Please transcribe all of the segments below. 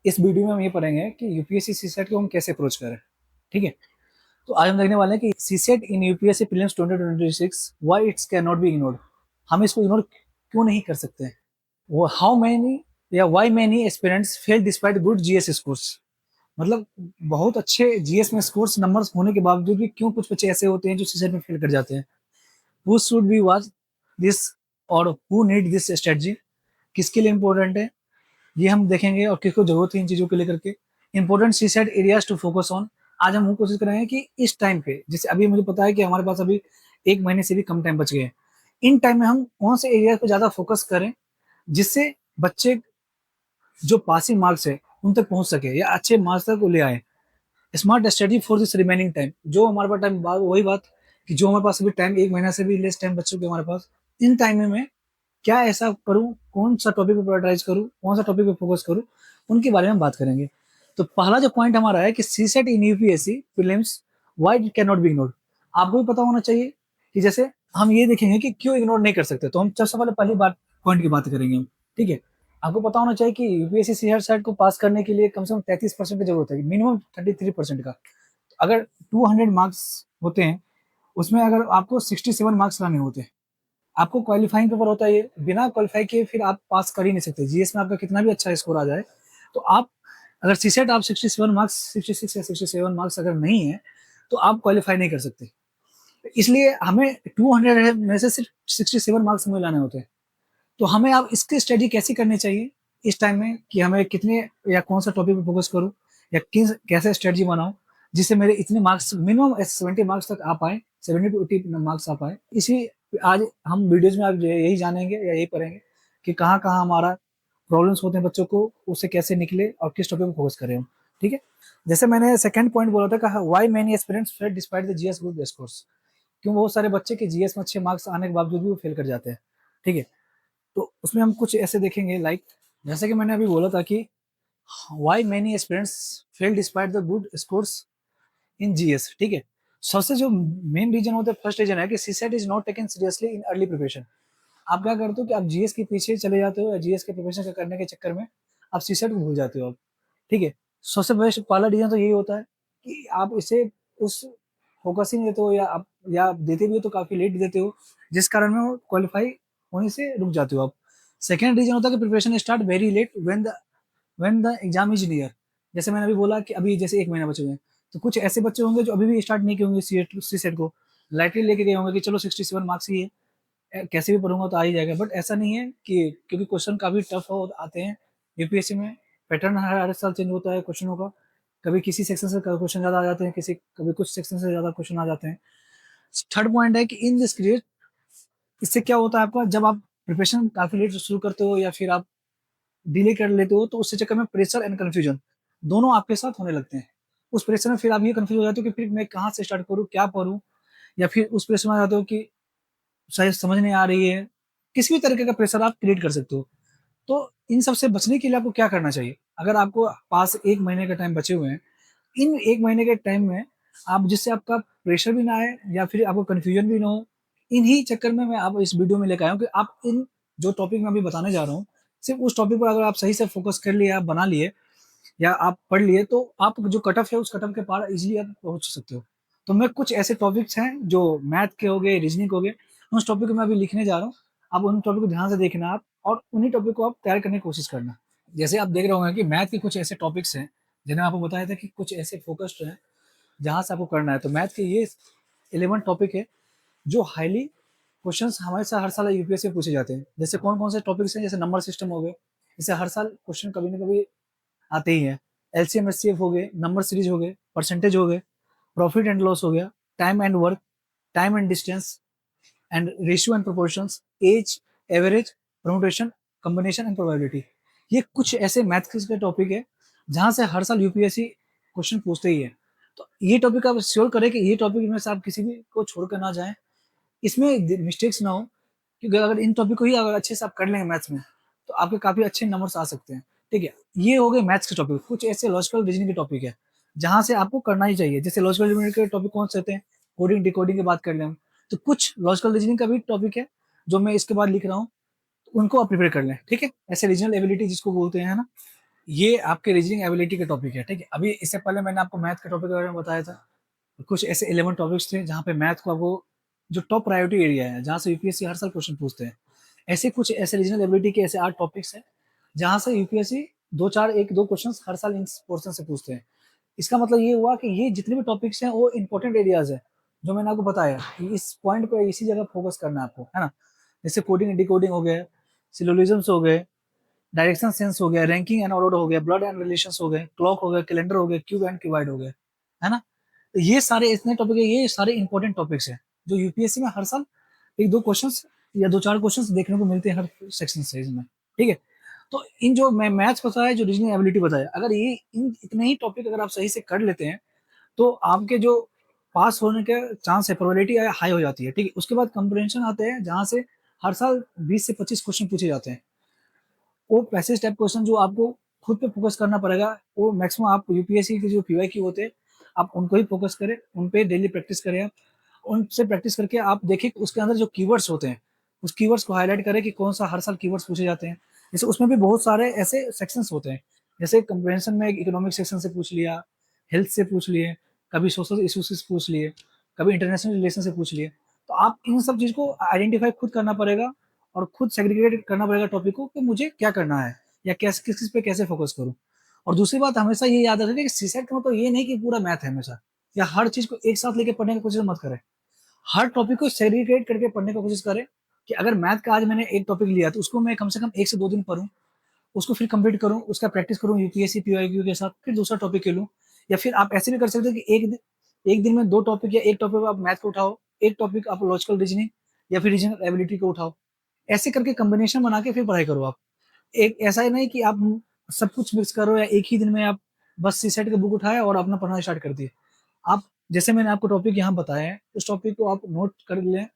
इस वीडियो में हम ये पढ़ेंगे कि यूपीएससी सीसेट को हम कैसे अप्रोच करें। ठीक है, तो आज हम देखने वाले हैं कि CSAT in UPSC prelims 2026 why it's can not be ignored. हम इसको इग्नोर क्यों नहीं कर सकते? वो हाउ मैनी या why many aspirants fail despite good GS scores. मतलब बहुत अच्छे जीएस में स्कोर्स नंबर्स होने के बावजूद भी क्यों कुछ बच्चे ऐसे होते हैं जो सीसेट में फेल कर जाते हैं। Who should be watch this और हु नीड दिस स्ट्रेटजी, किसके लिए इंपॉर्टेंट है ये हम देखेंगे और किसको जरूरत है इन चीजों को लेकर के। Important CSAT areas to focus on. आज हम कोशिश करेंगे कि इस टाइम पे, जैसे अभी मुझे पता है कि हमारे पास अभी एक महीने से भी कम टाइम बच गए हैं, इन टाइम में हम कौन से एरिया पे ज्यादा फोकस करें जिससे बच्चे जो पासिंग मार्क्स है उन तक पहुंच सके या अच्छे मार्क्स तक ले आए। Smart strategy for this remaining time, जो हमारे पास टाइम, वही बात कि जो हमारे पास अभी टाइम एक महीना से भी लेस टाइम बच चुके हमारे पास, इन टाइम में मैं क्या ऐसा करूं, कौन सा टॉपिक पे प्रायोरिटाइज करूं, कौन सा टॉपिक पे फोकस करूं, उनके बारे में हम बात करेंगे। तो पहला जो पॉइंट हमारा है कि CSAT in UPSC prelims why it can not be ignored. आपको भी पता होना चाहिए कि जैसे हम ये देखेंगे कि क्यों इग्नोर नहीं कर सकते, तो हम सबसे पहले पहली बात पॉइंट की बात करेंगे हम। ठीक है, आपको पता होना चाहिए कि यूपीएससी सीआर सेट को पास करने के लिए कम से कम 33% की जरूरत है, मिनिमम 33% का। अगर 200 मार्क्स होते हैं, उसमें अगर आपको 67 मार्क्स लाने होते हैं, आपको क्वालिफाइंग पेपर होता है, ये बिना क्वालिफाई किए फिर आप पास कर ही नहीं सकते। जीएस में आपका कितना भी अच्छा स्कोर आ जाए, तो आप अगर सीसेट आप 67 मार्क्स, 66 या 67 मार्क्स अगर नहीं है तो आप क्वालिफाई नहीं कर सकते। इसलिए हमें 200 में से सिर्फ 67 मार्क्स हमें लाने होते हैं। तो हमें आप इसकी स्टडी कैसी करनी चाहिए इस टाइम में कि हमें कितने या कौन सा टॉपिक पे फोकस करूं या किस कैसे स्ट्रेटजी बनाऊं जिससे मेरे इतने मार्क्स मिनिमम 70 मार्क्स तक आ पाए, 70 to 80 मार्क्स आ पाए। इसी आज हम वीडियोज में आप यही जानेंगे या यही पढ़ेंगे कि कहाँ कहाँ हमारा प्रॉब्लम्स होते हैं बच्चों को, उससे कैसे निकले और किस टॉपिक पे फोकस करें हम। ठीक है, जैसे मैंने सेकंड पॉइंट बोला था, why many aspirants fail despite the GS good scores. क्यों बहुत सारे बच्चे के जीएस में अच्छे मार्क्स आने के बावजूद भी वो फेल कर जाते हैं। ठीक है, तो उसमें हम कुछ ऐसे देखेंगे, लाइक जैसे कि मैंने अभी बोला था कि why many aspirants fail despite the good scores in GS. ठीक है, सबसे जो मेन रीजन होता है, फर्स्ट रीजन है कि CSAT is not taken seriously in early preparation. आप क्या करते हो कि आप जीएस के पीछे चले जाते हो या जीएस के प्रिपरेशन करने के चक्कर में आप सीसेट को भूल जाते हो आप। ठीक है, सबसे बेस्ट पहला रीजन तो यही होता है कि आप इसे उस फोकस ही नहीं देते हो, या आप देते भी हो तो काफी लेट देते हो, जिस कारण में वो क्वालिफाई होने से रुक जाते हो आप। सेकेंड रीजन होता है कि preparation start very late when the exam is near. जैसे मैंने अभी बोला कि अभी जैसे एक महीना बचे हुए हैं, तो कुछ ऐसे बच्चे होंगे जो अभी भी स्टार्ट नहीं किए होंगे सी सेट को, लाइटली लेके गए होंगे कि चलो 67 मार्क्स ही है, कैसे भी पढ़ूंगा तो आ ही जाएगा। बट ऐसा नहीं है कि, क्योंकि क्वेश्चन काफी टफ आते हैं यूपीएससी में। पैटर्न हर साल चेंज होता है क्वेश्चनों का, कभी किसी सेक्शन से क्वेश्चन ज्यादा आ जाते हैं, किसी कभी कुछ सेक्शन से ज्यादा क्वेश्चन आ जाते हैं। थर्ड पॉइंट है कि इन दिस क्रिएट, इससे क्या होता है आपका, जब आप प्रिपरेशन काफी लेट शुरू करते हो या फिर आप डिले कर लेते हो, तो उससे चक्कर में प्रेशर एंड कंफ्यूजन दोनों आपके साथ होने लगते हैं। उस प्रेशर में फिर आप ये कंफ्यूज हो जाते हो कि फिर मैं कहाँ से स्टार्ट करूँ, क्या पढ़ूँ, या फिर उस प्रेशर में आ जाते हो कि शायद समझ नहीं आ रही है। किसी भी तरीके का प्रेशर आप क्रिएट कर सकते हो। तो इन सब से बचने के लिए आपको क्या करना चाहिए? अगर आपको पास एक महीने का टाइम बचे हुए हैं, इन एक महीने के टाइम में आप, जिससे आपका प्रेशर भी ना आए या फिर आपको कंफ्यूजन भी ना हो, इन्हीं चक्कर में मैं आप इस वीडियो में लेकर आया हूँ कि आप इन जो टॉपिक मैं अभी बताने जा रहा हूँ, सिर्फ उस टॉपिक पर अगर आप सही से फोकस कर लिए, आप बना लिए या आप पढ़ लिए, तो आप जो कट ऑफ है उस कट ऑफ के पार इजीली आप पहुंच सकते हो। तो मैं कुछ ऐसे टॉपिक्स हैं जो मैथ के हो गए, रीजनिंग हो गए, उस टॉपिक को मैं अभी लिखने जा रहा हूँ। आप उन टॉपिक को ध्यान से देखना आप, और उन्हीं टॉपिक को आप तैयार करने की कोशिश करना। जैसे आप देख रहे होंगे कि मैथ के कुछ ऐसे टॉपिक्स हैं जिन्हें आपको बताया था कि कुछ ऐसे फोकस्ड हैं जहाँ से आपको करना है। तो मैथ के ये 11 टॉपिक है जो हाईली क्वेश्चंस हमारे साथ हर साल यूपीएससी में पूछे जाते हैं। जैसे कौन कौन से टॉपिक्स हैं, जैसे नंबर सिस्टम हो गए, जैसे हर साल क्वेश्चन कभी ना कभी आते ही हैं। एलसीएम एचसीएफ हो गए, नंबर सीरीज हो गए, परसेंटेज हो गए, प्रॉफिट एंड लॉस हो गया, time and work, time and distance and ratio and proportions, age, average, permutation, combination and probability. ये कुछ ऐसे मैथ्स के टॉपिक है जहां से हर साल यूपीएससी क्वेश्चन पूछते ही है। तो ये टॉपिक आप श्योर करें कि ये टॉपिक में से आप किसी भी को छोड़कर ना जाएं, इसमें मिस्टेक्स ना हो, क्योंकि अगर इन टॉपिक को ही अगर अच्छे से आप कर लेंगे मैथ्स में, तो आपके काफी अच्छे नंबर्स आ सकते हैं। ठीक है, ये हो गए मैथ्स के टॉपिक। कुछ ऐसे लॉजिकल रीजनिंग के टॉपिक है जहां से आपको करना ही चाहिए। जैसे लॉजिकल रीजनिंग के टॉपिक कौन से होते हैं, कोडिंग डिकोडिंग की बात कर लें हम, तो कुछ लॉजिकल रीजनिंग का भी टॉपिक है जो मैं इसके बाद लिख रहा हूँ, उनको आप प्रिपेयर कर लें। ठीक है, ऐसे रीजनल एबिलिटी जिसको बोलते हैं, है ना। ये आपके रीजनिंग एबिलिटी के टॉपिक है, ठीक है। अभी इससे पहले मैंने आपको मैथ के टॉपिक के बारे में बताया था। कुछ ऐसे 11 टॉपिक्स थे जहाँ पे मैथ को आपको, जो टॉप प्रायोरिटी एरिया है जहाँ से यूपीएससी हर साल क्वेश्चन पूछते हैं, ऐसे कुछ ऐसे रीजनल एबिलिटी के ऐसे 8 टॉपिक्स हैं जहाँ से यूपीएससी दो चार एक दो क्वेश्चन हर साल इन पोर्सन से पूछते हैं। इसका मतलब ये हुआ कि ये जितने भी टॉपिक्स हैं वो इंपॉर्टेंट एरियाज है, जो मैंने आपको बताया कि इस पॉइंट पे इसी जगह फोकस करना है आपको, है ना। जैसे कोडिंग एंड डिकोडिंग हो गए, सिलोजिज्म्स हो गए, डायरेक्शन सेंस हो गया, रैंकिंग एंड ऑर्डर हो गया, ब्लड एंड रिलेशंस हो गए, क्लॉक हो गया, कैलेंडर हो गया, क्यूब एंड क्यूबाइड हो गए, है ना। तो ये सारे इतने टॉपिक है, ये सारे इंपॉर्टेंट टॉपिक्स हैं जो यूपीएससी में हर साल एक दो क्वेश्चंस या दो चार क्वेश्चंस देखने को मिलते हैं हर सेक्शन से इसमें, ठीक है। तो इन जो मैं मैथ्स बताया, जो रीजनिंग एबिलिटी बताया, अगर ये इन इतने ही टॉपिक अगर आप सही से कर लेते हैं तो आपके जो पास होने के चांस है, प्रोबेबिलिटी हाई हो जाती है, ठीक है। उसके बाद कंप्रेंशन आते हैं जहां से हर साल 20 से 25 क्वेश्चन पूछे जाते हैं। वो पैसेज टाइप क्वेश्चन जो आपको खुद पे फोकस करना पड़ेगा, वो मैक्सिमम आप यूपीएससी के जो पीवाईक्यू होते हैं आप उनको ही फोकस करें, उन पे डेली प्रैक्टिस करें आप। उनसे प्रैक्टिस करके आप देखिए उसके अंदर जो कीवर्ड्स होते हैं उस कीवर्ड्स को हाईलाइट करें कि कौन सा हर साल कीवर्ड्स पूछे जाते हैं। जैसे उसमें भी बहुत सारे ऐसे सेक्शंस होते हैं, जैसे कंप्रेंशन में इकोनॉमिक सेक्शन से पूछ लिया, हेल्थ से पूछ लिए, कभी सोशल इशूज से पूछ लिए, कभी इंटरनेशनल रिलेशन से पूछ लिए। तो आप इन सब चीज को आइडेंटिफाई खुद करना पड़ेगा और खुद सेग्रीगेट करना पड़ेगा टॉपिक को कि मुझे क्या करना है या कैसे किस किस पे कैसे फोकस करूं। और दूसरी बात हमेशा ये याद रखना कि सीसेट का मतलब ये नहीं कि पूरा मैथ है हमेशा, या हर चीज को एक साथ लेके पढ़ने की कोशिश मत करें। हर टॉपिक को सेग्रीगेट करके पढ़ने की कोशिश करें कि अगर मैथ का आज मैंने एक टॉपिक लिया तो उसको मैं कम से कम 1 से 2 दिन पढूं, उसको फिर कंप्लीट करूं, उसका प्रैक्टिस करूं यूपीएससी पीवाईक्यू के साथ, फिर दूसरा टॉपिक ले लूं। या फिर आप ऐसे भी कर सकते हो कि एक दिन में 2 टॉपिक या एक टॉपिक आप मैथ को उठाओ, एक टॉपिक आप लॉजिकल रीजनिंग या फिर रीजनल एबिलिटी को उठाओ। ऐसे करके कॉम्बिनेशन बना के फिर पढ़ाई करो आप। एक ऐसा ही नहीं कि आप सब कुछ मिक्स करो या एक ही दिन में आप बस सी सेट की बुक उठाए और अपना पढ़ना स्टार्ट कर दिए। आप जैसे मैंने आपको टॉपिक यहाँ बताया है उस टॉपिक को आप नोट कर लें,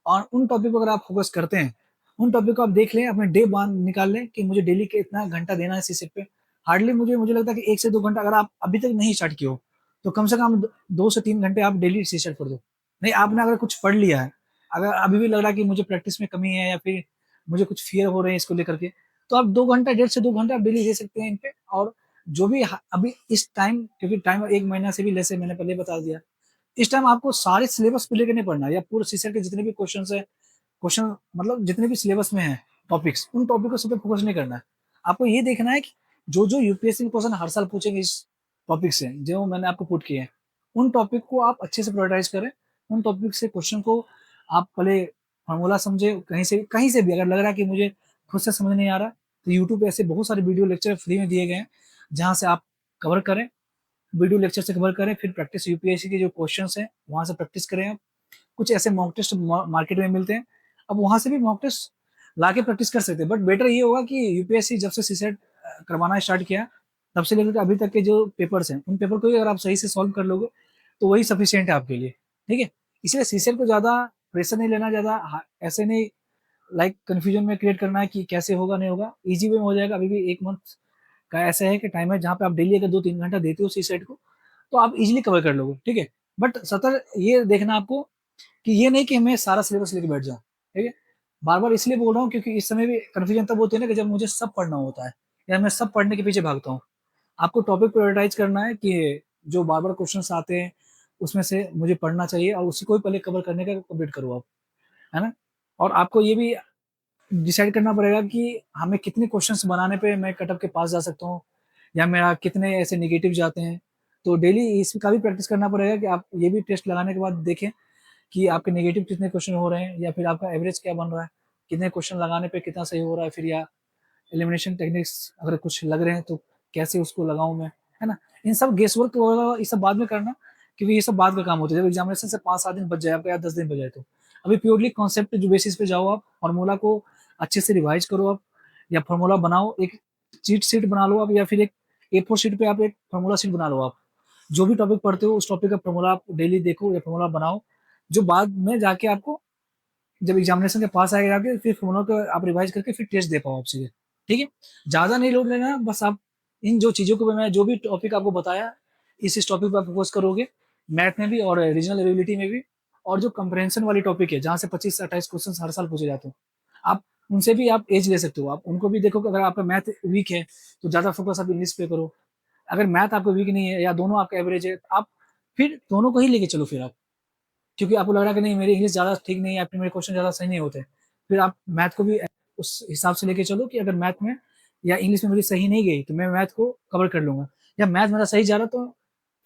और उन टॉपिक को अगर आप फोकस करते हैं, उन टॉपिक को आप देख लें, अपने डे बांध निकाल लें कि मुझे डेली के इतना घंटा देना है सी सेट पे। हार्डली मुझे लगता है कि 1 से 2 घंटा, अगर आप अभी तक नहीं स्टार्ट किए हो तो कम से कम 2 से 3 घंटे आप डेली सी सेट कर दो। नहीं, आपने अगर कुछ पढ़ लिया है, अगर अभी भी लग रहा है कि मुझे प्रैक्टिस में कमी है या फिर मुझे कुछ फियर हो रहे हैं इसको लेकर के, तो आप 2 घंटा, 1.5 से 2 घंटा आप डेली दे सकते हैं इन पे। और जो भी अभी इस टाइम, क्योंकि टाइम 1 महीना से भी लेस है, मैंने पहले बता दिया, इस टाइम आपको सारे सिलेबस को लेकर नहीं पढ़ना है, या पूरे सीसेट के जितने भी क्वेश्चन है, क्वेश्चन मतलब जितने भी सिलेबस में है टॉपिक्स, उन टॉपिक को सब पे फोकस नहीं करना है। आपको ये देखना है कि जो जो यूपीएससी के क्वेश्चन हर साल पूछेंगे इस टॉपिक से, जो मैंने आपको पुट किए हैं, उन टॉपिक को आप अच्छे से प्रायोरिटाइज करें। उन टॉपिक से क्वेश्चन को आप पहले फॉर्मूला समझे, कहीं से भी अगर लग रहा है कि मुझे खुद से समझ नहीं आ रहा, तो यूट्यूब पे ऐसे बहुत सारे वीडियो लेक्चर फ्री में दिए गए हैं जहाँ से आप कवर करें, वीडियो लेक्चर से कवर करें, फिर प्रैक्टिस यूपीएससी के जो क्वेश्चंस हैं वहां से प्रैक्टिस करें आप। कुछ ऐसे मॉक टेस्ट मार्केट में मिलते हैं, अब वहां से भी मॉक टेस्ट ला के प्रैक्टिस कर सकते हैं। बट बेटर ये होगा कि यूपीएससी जब से सीसेट करवाना स्टार्ट किया तब से लेकर अभी तक के जो पेपर्स हैं, उन पेपर को ही अगर आप सही से सॉल्व कर लोगे तो वही सफिशियंट है आपके लिए, ठीक है। इसलिए सीसेट को ज्यादा प्रेशर नहीं लेना, ज्यादा ऐसे नहीं लाइक कंफ्यूजन में क्रिएट करना है कि कैसे होगा नहीं होगा, इजी वे में हो जाएगा। अभी भी 1 मंथ का ऐसा है कि टाइम है जहाँ पे आप डेली अगर 2-3 घंटा देते हो सी सेट को तो आप इजिली कवर कर लोगे, ठीक है। बट सतर ये देखना आपको कि ये नहीं कि मैं सारा सिलेबस लेके बैठ जाऊं, ठीक है। बार बार इसलिए बोल रहा हूँ क्योंकि इस समय भी कन्फ्यूजन तब होती है ना कि जब मुझे सब पढ़ना होता है या मैं सब पढ़ने के पीछे भागता हूँ। आपको टॉपिक प्रायोरिटाइज करना है कि जो बार बार क्वेश्चन आते हैं उसमें से मुझे पढ़ना चाहिए और उसी को ही पहले कवर करने का कंप्लीट करो आप, है ना। और आपको ये भी डिसाइड करना पड़ेगा कि हमें कितने क्वेश्चंस बनाने पे मैं कट ऑफ के पास जा सकता हूँ, या मेरा कितने ऐसे नेगेटिव जाते हैं। तो डेली इसका भी प्रैक्टिस करना पड़ेगा कि आप ये भी टेस्ट लगाने के बाद देखें कि आपके नेगेटिव कितने क्वेश्चन हो रहे हैं या फिर आपका एवरेज क्या बन रहा है, कितने क्वेश्चन लगाने पे कितना सही हो रहा है, फिर या एलिमिनेशन टेक्निक्स अगर कुछ लग रहे हैं तो कैसे उसको लगाऊं मैं, है ना। इन सब गेस वर्क वगैरह ये सब बाद में करना, क्योंकि ये सब बाद का काम होता है। जब एग्जामिनेशन से 5-7 दिन बच जाए आपका या 10 दिन बच जाए तो अभी प्योरली कॉन्सेप्ट जो बेसिस पे जाओ, आप फॉर्मूला को अच्छे से रिवाइज करो आप, या फॉर्मूला बनाओ, एक चीट शीट बना लो आप, या फिर एक A4 शीट पे आप एक फॉर्मूला शीट बना लो आप। जो भी टॉपिक पढ़ते हो उस टॉपिक का फॉर्मूला आप डेली देखो या फॉर्मूला बनाओ, जो बाद में जाके आपको जब एग्जामिनेशन के पास आएगा जाके फिर फोनों को आप रिवाइज करके फिर टेस्ट दे पाओ आप सीधे, ठीक है। ज्यादा नहीं लोड लेना, बस आप इन जो चीजों को मैं जो भी टॉपिक आपको बताया इस टॉपिक पर फोकस करोगे, मैथ में भी और रीजनल एबिलिटी में भी। और जो कंप्रहेंशन वाली टॉपिक है जहाँ से 25 से 28 क्वेश्चन हर साल पूछे जाते हैं, आप उनसे भी आप एज ले सकते हो, आप उनको भी देखो कि अगर आपका मैथ वीक है तो ज़्यादा फोकस आप इंग्लिश पे करो। अगर मैथ आपको वीक नहीं है या दोनों आपका एवरेज है, आप फिर दोनों को ही लेके चलो फिर आप। क्योंकि आपको लग रहा है कि नहीं मेरी इंग्लिश ज़्यादा ठीक नहीं है या फिर मेरे क्वेश्चन ज़्यादा सही नहीं होते, फिर आप मैथ को भी उस हिसाब से लेके चलो कि अगर मैथ में या इंग्लिश में मेरी सही नहीं गई तो मैं मैथ को कवर कर लूँगा, या मैथ मेरा सही जा रहा तो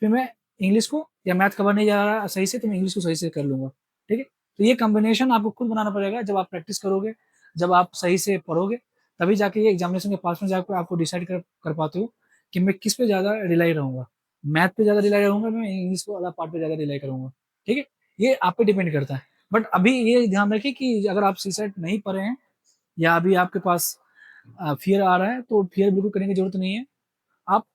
फिर मैं इंग्लिश को, या मैथ कवर नहीं जा रहा सही से तो मैं इंग्लिश को सही से कर लूँगा, ठीक है? तो ये कॉम्बिनेशन आपको खुद बनाना पड़ेगा, जब आप प्रैक्टिस करोगे, जब आप सही से पढ़ोगे, तभी जाके ये एग्ज़ामिनेशन के पास में जाके आपको डिसाइड कर कर पाते हो कि मैं किस पे ज़्यादा रिलाई रहूँगा। मैथ पे ज़्यादा रिलाई रहूँगा, मैं इंग्लिश वाला पार्ट पे ज़्यादा रिलाई करूँगा, ठीक है? ये आप पे डिपेंड करता है। बट अभी ये ध्यान रखिए कि अगर आप सीसेट नहीं पढ़े हैं या अभी आपके पास फ़ियर आ रहा है, तो फ़ियर बिल्कुल करने की ज़रूरत नहीं है। आप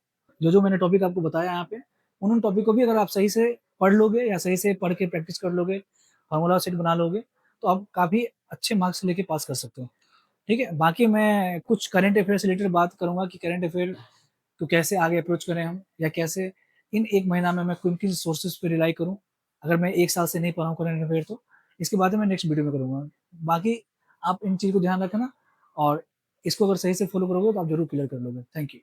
जो-जो मैंने टॉपिक आपको बताया यहाँ पे, उन टॉपिक को भी अगर आप सही से पढ़ लोगे या सही से पढ़ के प्रैक्टिस कर लोगे, फ़ॉर्मूला सेट बना लोगे, तो आप काफ़ी अच्छे मार्क्स लेके पास कर सकते हो। ठीक है? बाकी मैं कुछ करंट अफ़ेयर से रिलेटेड बात करूँगा कि करंट अफ़ेयर को कैसे आगे अप्रोच करें हम, या कैसे इन 1 महीना में मैं किन-किन सोर्सेज़ पे रिलाई करूँ, अगर मैं 1 साल से नहीं पढ़ा हूँ करंट अफ़ेयर तो। इसकी बातें मैं नेक्स्ट वीडियो में करूँगा। बाकी आप इन चीज़ को ध्यान रखना, और इसको अगर सही से फ़ॉलो करोगे तो आप ज़रूर क्लियर कर लोगे। Thank you.